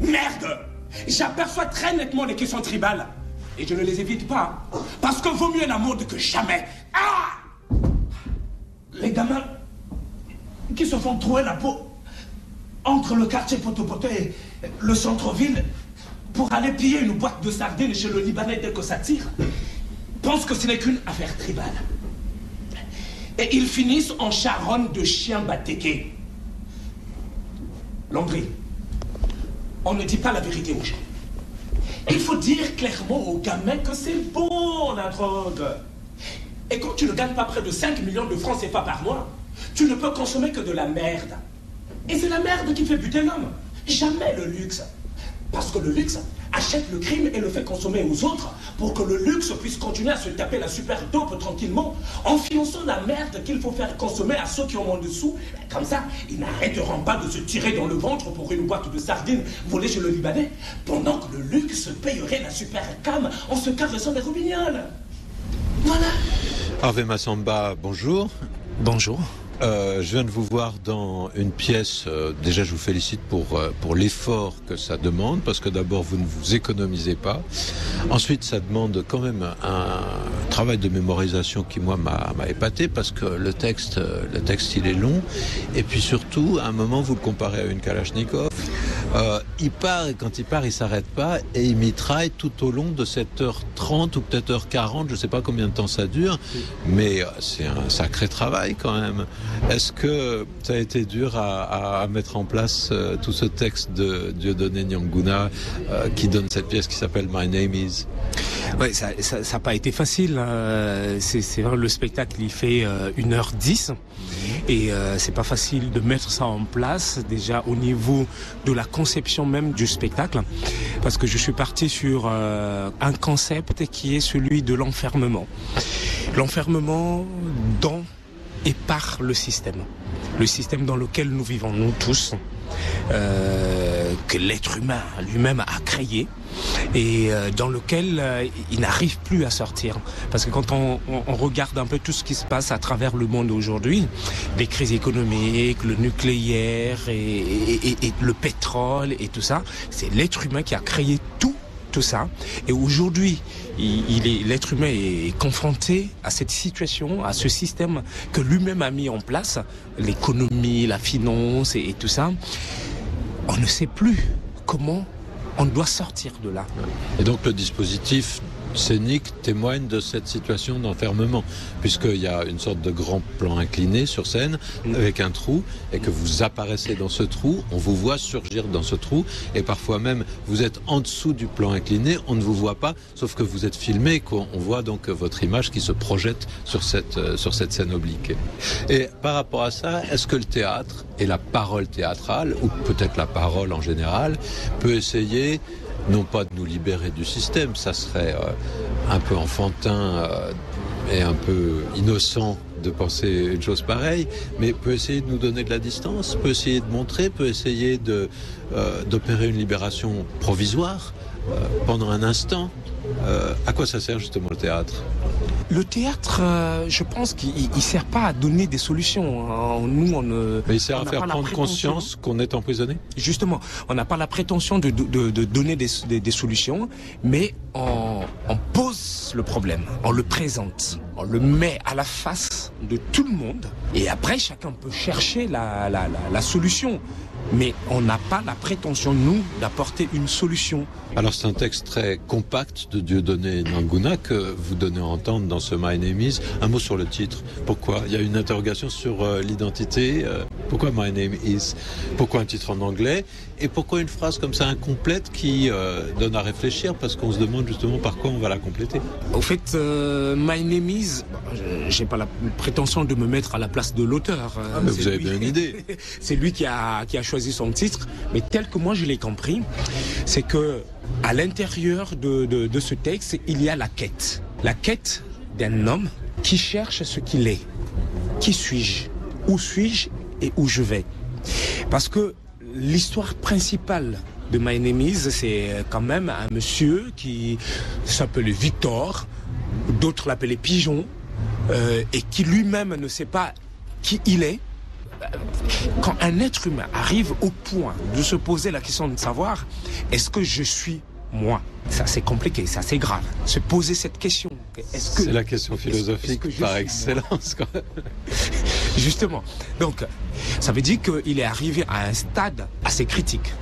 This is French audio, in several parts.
Merde! J'aperçois très nettement les questions tribales. Et je ne les évite pas. Parce que vaut mieux la mode que jamais. Ah! Les gamins qui se font trouer la peau entre le quartier Poto-Poto et le centre-ville pour aller piller une boîte de sardines chez le Libanais dès que ça tire, pensent que ce n'est qu'une affaire tribale. Et ils finissent en charogne de chiens batéqués. Landry, on ne dit pas la vérité aux gens. Il faut dire clairement aux gamins que c'est bon la drogue. Et quand tu ne gagnes pas près de 5 millions de francs CFA par mois, tu ne peux consommer que de la merde. Et c'est la merde qui fait buter l'homme. Jamais le luxe. Parce que le luxe achète le crime et le fait consommer aux autres pour que le luxe puisse continuer à se taper la super dope tranquillement en finançant la merde qu'il faut faire consommer à ceux qui ont moins de sous. Comme ça, ils n'arrêteront pas de se tirer dans le ventre pour une boîte de sardines volée chez le Libanais pendant que le luxe payerait la super cam en se caressant les roubignoles. Voilà. Harvey Massamba, bonjour. Bonjour. Je viens de vous voir dans une pièce, déjà je vous félicite pour l'effort que ça demande, parce que d'abord vous ne vous économisez pas, ensuite ça demande quand même un travail de mémorisation qui moi m'a épaté, parce que le texte il est long, et puis surtout à un moment vous le comparez à une Kalachnikov, il part et quand il part il s'arrête pas et il mitraille tout au long de cette heure 30 ou peut-être heure 40, je sais pas combien de temps ça dure, mais c'est un sacré travail quand même. Est-ce que ça a été dur à mettre en place tout ce texte de Dieudonné Nianguna qui donne cette pièce qui s'appelle My Name Is? Ouais, ça n'a pas été facile. C'est vrai, le spectacle il fait 1h10 et c'est pas facile de mettre ça en place déjà au niveau de la conception même du spectacle, parce que je suis parti sur un concept qui est celui de l'enfermement. L'enfermement dans et par le système dans lequel nous vivons, nous tous, que l'être humain lui-même a créé et dans lequel il n'arrive plus à sortir. Parce que quand on regarde un peu tout ce qui se passe à travers le monde aujourd'hui, les crises économiques, le nucléaire et le pétrole et tout ça, c'est l'être humain qui a créé tout ça. Et aujourd'hui, l'être humain est confronté à cette situation, à ce système que lui-même a mis en place, l'économie, la finance et tout ça. On ne sait plus comment on doit sortir de là. Et donc le dispositif scénique témoigne de cette situation d'enfermement, puisqu'il y a une sorte de grand plan incliné sur scène avec un trou, et que vous apparaissez dans ce trou, on vous voit surgir dans ce trou, et parfois même vous êtes en dessous du plan incliné, on ne vous voit pas, sauf que vous êtes filmé, qu'on voit donc votre image qui se projette sur cette scène oblique. Et par rapport à ça, est-ce que le théâtre et la parole théâtrale, ou peut-être la parole en général, peut essayer non pas de nous libérer du système, ça serait un peu enfantin et un peu innocent de penser une chose pareille, mais peut essayer de nous donner de la distance, peut essayer de montrer, peut essayer d'opérer une libération provisoire pendant un instant. À quoi ça sert justement le théâtre ? Le théâtre, je pense qu'il ne sert pas à donner des solutions. Nous, mais il sert à faire prendre conscience qu'on est emprisonné ? Justement, on n'a pas la prétention de donner des solutions, mais on pose le problème, on le présente, on le met à la face de tout le monde, et après chacun peut chercher la solution. Mais on n'a pas la prétention, nous, d'apporter une solution. Alors c'est un texte très compact de Dieudonné Nianguna que vous donnez à entendre dans ce My Name Is. Un mot sur le titre. Pourquoi ? Il y a une interrogation sur l'identité. Pourquoi My Name Is ? Pourquoi un titre en anglais ? Et pourquoi une phrase comme ça incomplète qui donne à réfléchir, parce qu'on se demande justement par quoi on va la compléter. Au fait, My Name Is, j'ai pas la prétention de me mettre à la place de l'auteur. Mais vous avez bien une idée. C'est lui qui a choisi son titre, mais tel que moi je l'ai compris, c'est que à l'intérieur de ce texte, il y a la quête d'un homme qui cherche ce qu'il est. Qui suis-je ? Où suis-je et où je vais ? Parce que l'histoire principale de My Name Is, c'est quand même un monsieur qui s'appelait Victor, d'autres l'appelaient Pigeon, et qui lui-même ne sait pas qui il est. quand un être humain arrive au point de se poser la question de savoir est-ce que je suis moi, ça c'est compliqué, ça c'est grave. Se poser cette question. C'est la question philosophique par excellence. Justement. Donc, ça veut dire qu'il est arrivé à un stade assez critique.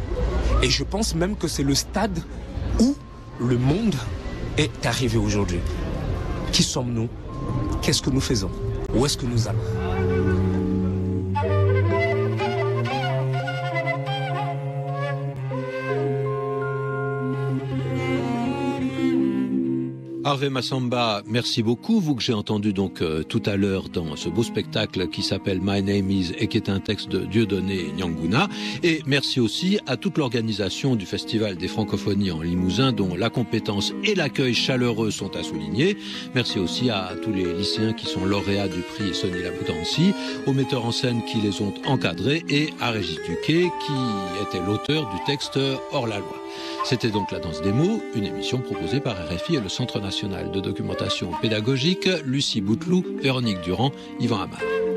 Et je pense même que c'est le stade où le monde est arrivé aujourd'hui. Qui sommes-nous? Qu'est-ce que nous faisons? Où est-ce que nous allons? Harvey Massamba, merci beaucoup. Vous que j'ai entendu donc tout à l'heure dans ce beau spectacle qui s'appelle My Name Is et qui est un texte de Dieudonné Nyanguna. Et merci aussi à toute l'organisation du Festival des Francophonies en Limousin dont la compétence et l'accueil chaleureux sont à souligner. Merci aussi à tous les lycéens qui sont lauréats du prix Sonny Laboutansi, aux metteurs en scène qui les ont encadrés et à Régis Duquet qui était l'auteur du texte Hors la loi. C'était donc La Danse des mots, une émission proposée par RFI et le Centre national de documentation pédagogique, Lucie Bouteloup, Véronique Durand, Yvan Amar.